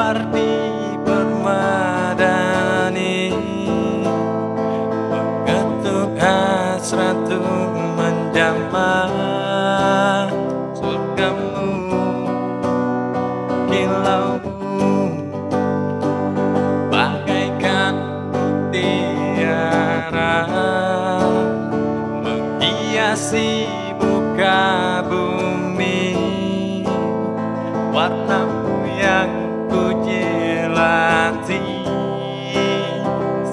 warni permadani, mengetuk hasratku menjamah surgamu, kilaumu bagaikan mutiara menghiasi muka bumi. Warnamu yang ku jilati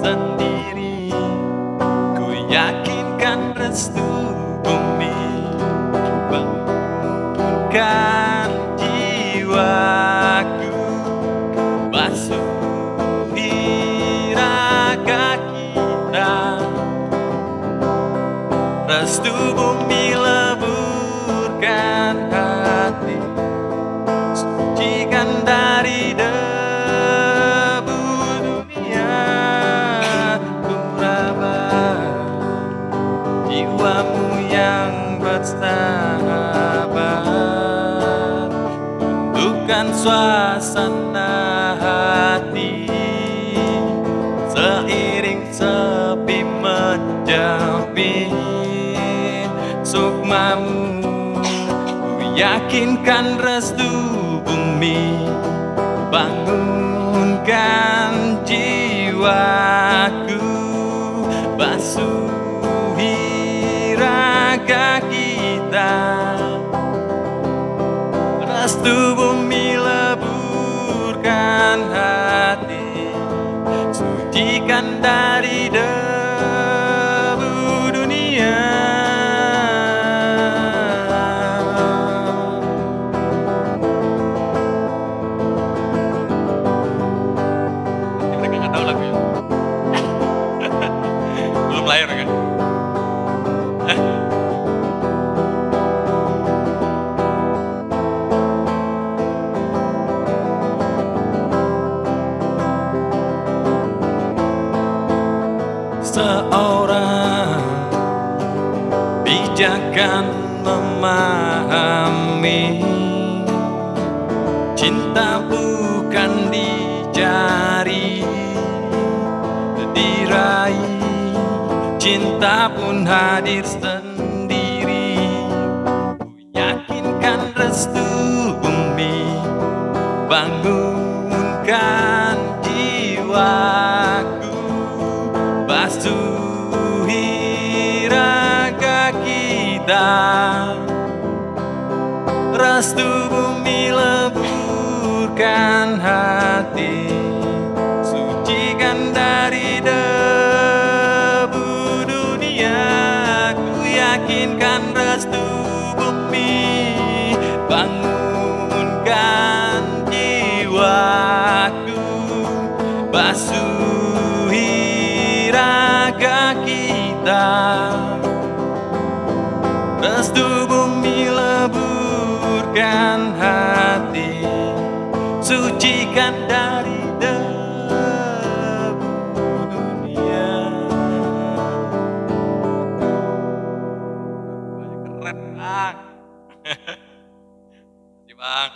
sendiri, ku yakinkan restu bumi bangunkan jiwaku, basuhi raga kita, restu bumi leburkan hati, sucikan dari debu dunia, ku rawat jiwamu yang bersahabat, tundukkan suasana hati, seiring sepi menjepit sukmamu, ku yakinkan restu bumi bangunkan jiwaku, basuhi raga kita, restu bumi leburkan hati, sucikan dari debu dunia. Mereka nggak tahu lagu ya? Belum lahir kan? Seorang bijakan memahami, cinta bukan dicari, diraih, cinta pun hadir sendiri, ku yakinkan restu bumi bangunkan jiwaku, basuhi raga kita, restu bumi leburkan hati, sucikan dari debu dunia, ku yakinkan restu bumi bangunkan jiwaku, basuhi raga kita, restu bumi leburkan hati, sucikan dari debu dunia. Keren, Bang. Terima kasih, Bang.